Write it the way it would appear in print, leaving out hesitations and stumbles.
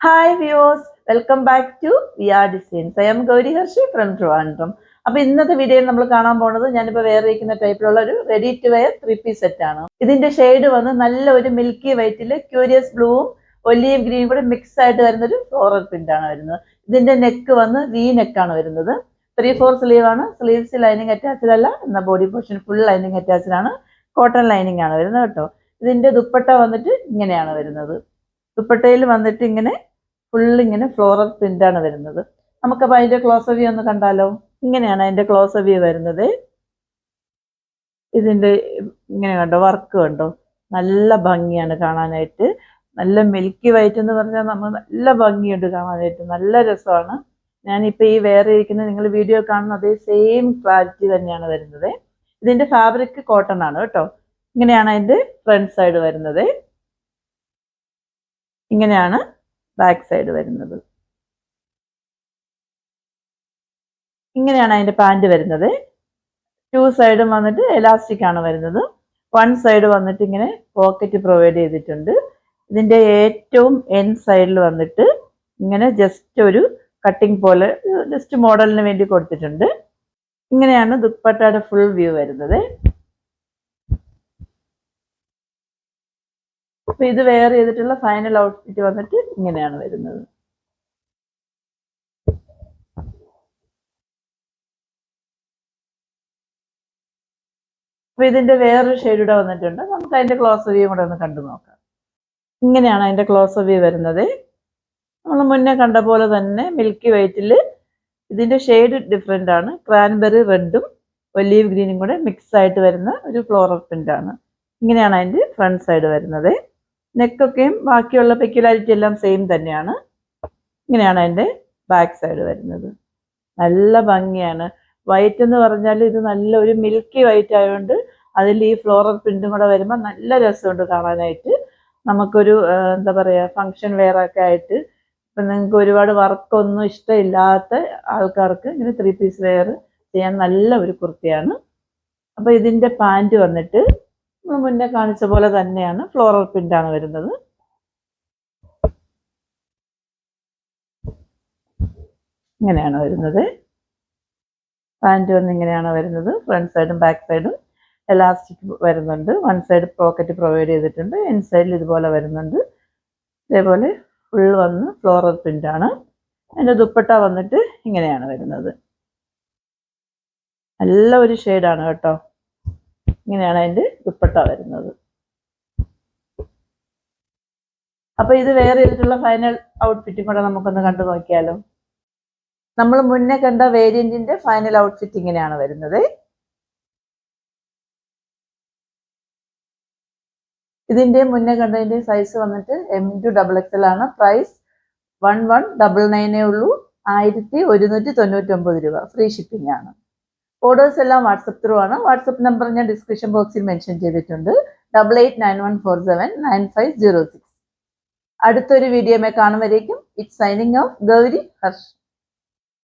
Hi viewers, welcome back to VR Designs. I am Gauri Harshi from Trivandrum. അപ്പോൾ ഇന്നത്തെ വീഡിയോയിൽ നമ്മൾ കാണാൻ പോകുന്നത് ഞാനിപ്പോൾ വേറെ ഇരിക്കുന്ന ടൈപ്പിലുള്ള ഒരു ready to wear 3-piece set ആണ്. ഇതിന്റെ ഷെയ്ഡ് വന്ന് നല്ല ഒരു മിൽക്കി വൈറ്റിൽ ക്യൂരിയസ് ബ്ലൂവും ഒലീവ് ഗ്രീനും കൂടെ മിക്സ് ആയിട്ട് വരുന്നൊരു ഫ്ലോറൽ പ്രിന്റ് ആണ് വരുന്നത്. ഇതിന്റെ നെക്ക് വന്ന് വി നെക്കാണ് വരുന്നത്. 3/4 സ്ലീവ് ആണ്. സ്ലീവ്സ് ലൈനിങ് അറ്റാച്ച്ഡ് അല്ല, എന്നാൽ body portion full lining attached ആണ്. കോട്ടൺ ലൈനിങ് ആണ് വരുന്നത് കേട്ടോ. ഇതിന്റെ ദുപ്പട്ട വന്നിട്ട് ഇങ്ങനെയാണ് വരുന്നത്. ദുപ്പട്ടയിൽ വന്നിട്ട് ഇങ്ങനെ ഫുള്ള് ഇങ്ങനെ ഫ്ലോറൽ പ്രിന്റ് ആണ് വരുന്നത്. നമുക്കപ്പോൾ അതിന്റെ ക്ലോസ് വ്യൂ ഒന്ന് കണ്ടാലോ. ഇങ്ങനെയാണ് അതിന്റെ ക്ലോസ് വ്യൂ വരുന്നത്. ഇതിന്റെ ഇങ്ങനെ കണ്ടോ, വർക്ക് കണ്ടോ, നല്ല ഭംഗിയാണ് കാണാനായിട്ട്. നല്ല മിൽക്കി വൈറ്റ് എന്ന് പറഞ്ഞാൽ നമ്മൾ നല്ല ഭംഗിയുണ്ട് കാണാനായിട്ട്, നല്ല രസമാണ്. ഞാനിപ്പോൾ ഈ വേറെ ഇരിക്കുന്ന നിങ്ങൾ വീഡിയോ കാണുന്ന അതേ സെയിം ക്ലാരിറ്റി തന്നെയാണ് വരുന്നത്. ഇതിന്റെ ഫാബ്രിക് കോട്ടൺ ആണ് കേട്ടോ. ഇങ്ങനെയാണ് അതിന്റെ ഫ്രണ്ട് സൈഡ് വരുന്നത്. ഇങ്ങനെയാണ് ബാക്ക് സൈഡ് വരുന്നത്. ഇങ്ങനെയാണ് അതിന്റെ പാൻറ് വരുന്നത്. 2 സൈഡും വന്നിട്ട് എലാസ്റ്റിക് ആണ് വരുന്നത്. 1 സൈഡ് വന്നിട്ട് ഇങ്ങനെ പോക്കറ്റ് പ്രൊവൈഡ് ചെയ്തിട്ടുണ്ട്. ഇതിന്റെ ഏറ്റവും എൻഡ് സൈഡിൽ വന്നിട്ട് ഇങ്ങനെ ജസ്റ്റ് ഒരു കട്ടിങ് പോലെ ജസ്റ്റ് മോഡലിന് വേണ്ടി കൊടുത്തിട്ടുണ്ട്. ഇങ്ങനെയാണ് ദുപ്പട്ടയുടെ ഫുൾ വ്യൂ വരുന്നത്. അപ്പൊ ഇത് വെയർ ചെയ്തിട്ടുള്ള ഫൈനൽ ഔട്ട്ഫിറ്റ് വന്നിട്ട് ഇങ്ങനെയാണ് വരുന്നത്. അപ്പൊ ഇതിന്റെ വേറൊരു ഷെയ്ഡ് ഇവിടെ വന്നിട്ടുണ്ട്. നമുക്ക് അതിന്റെ ക്ലോസ് വ്യൂ കൂടെ ഒന്ന് കണ്ടു നോക്കാം. ഇങ്ങനെയാണ് അതിന്റെ ക്ലോസ് വ്യൂ വരുന്നത്. നമ്മൾ മുന്നേ കണ്ട പോലെ തന്നെ മിൽക്കി വൈറ്റിൽ ഇതിന്റെ ഷെയ്ഡ് ഡിഫറെന്റ് ആണ്. ക്രാൻബെറി റെഡും ഒലീവ് ഗ്രീനും കൂടെ മിക്സ് ആയിട്ട് വരുന്ന ഒരു ഫ്ലോറൽ പ്രിന്റ് ആണ്. ഇങ്ങനെയാണ് അതിന്റെ ഫ്രണ്ട് സൈഡ് വരുന്നത്. നെക്കൊക്കെയും ബാക്കിയുള്ള പെക്യുലാരിറ്റി എല്ലാം സെയിം തന്നെയാണ്. ഇങ്ങനെയാണ് അതിന്റെ ബാക്ക് സൈഡ് വരുന്നത്. നല്ല ഭംഗിയാണ്. വൈറ്റ് എന്ന് പറഞ്ഞാൽ ഇത് നല്ല ഒരു മിൽക്കി വൈറ്റ് ആയതുകൊണ്ട് അതിൽ ഈ ഫ്ലോറൽ പ്രിന്റും കൂടെ വരുമ്പോൾ നല്ല രസമുണ്ട് കാണാനായിട്ട്. നമുക്കൊരു എന്താ പറയുക, ഫങ്ഷൻ വെയർ ഒക്കെ ആയിട്ട് ഇപ്പം നിങ്ങൾക്ക് ഒരുപാട് വർക്കൊന്നും ഇഷ്ടമില്ലാത്ത ആൾക്കാർക്ക് ഇങ്ങനെ 3-piece വെയർ ചെയ്യാൻ നല്ല ഒരു കുർത്തിയാണ്. അപ്പോൾ ഇതിൻ്റെ പാൻറ് വന്നിട്ട് മുന്നേ കാണിച്ച പോലെ തന്നെയാണ്, ഫ്ലോറൽ പ്രിന്റ് ആണ് വരുന്നത്. ഇങ്ങനെയാണ് വരുന്നത്. പാൻറ് വന്ന് ഇങ്ങനെയാണ് വരുന്നത്. ഫ്രണ്ട് സൈഡും ബാക്ക് സൈഡും എലാസ്റ്റിക് വരുന്നുണ്ട്. 1 സൈഡ് പോക്കറ്റ് പ്രൊവൈഡ് ചെയ്തിട്ടുണ്ട്. എൻ സൈഡിൽ ഇതുപോലെ വരുന്നുണ്ട്. ഇതേപോലെ ഫുൾ വന്ന് ഫ്ലോറൽ പ്രിന്റ് ആണ്. അതിൻ്റെ ദുപ്പട്ട വന്നിട്ട് ഇങ്ങനെയാണ് വരുന്നത്. നല്ല ഒരു ഷെയ്ഡാണ് കേട്ടോ. ഇങ്ങനെയാണ് അതിൻ്റെ ദുപ്പട്ട വരുന്നത്. അപ്പൊ ഇത് വേറെ ചെയ്തിട്ടുള്ള ഫൈനൽ ഔട്ട്ഫിറ്റും കൂടെ നമുക്കൊന്ന് കണ്ടു നോക്കിയാലോ. നമ്മൾ മുന്നേ കണ്ട വേരിയന്റിന്റെ ഫൈനൽ ഔട്ട്ഫിറ്റ് ഇങ്ങനെയാണ് വരുന്നത്. ഇതിന്റെ മുന്നേ കണ്ടതിന്റെ സൈസ് വന്നിട്ട് M2XXL ആണ്. പ്രൈസ് 1199 ഉള്ളൂ. 1199 രൂപ. ഫ്രീ ഷിപ്പിംഗ് ആണ്. ഓർഡേഴ്സ് എല്ലാം വാട്സപ്പ് ത്രൂ ആണ്. വാട്സപ്പ് നമ്പർ ഞാൻ ഡിസ്ക്രിപ്ഷൻ ബോക്സിൽ മെൻഷൻ ചെയ്തിട്ടുണ്ട്. 8891479506. അടുത്തൊരു വീഡിയോമേ കാണുമ്പോഴേക്കും it's signing off Gauri Harsh.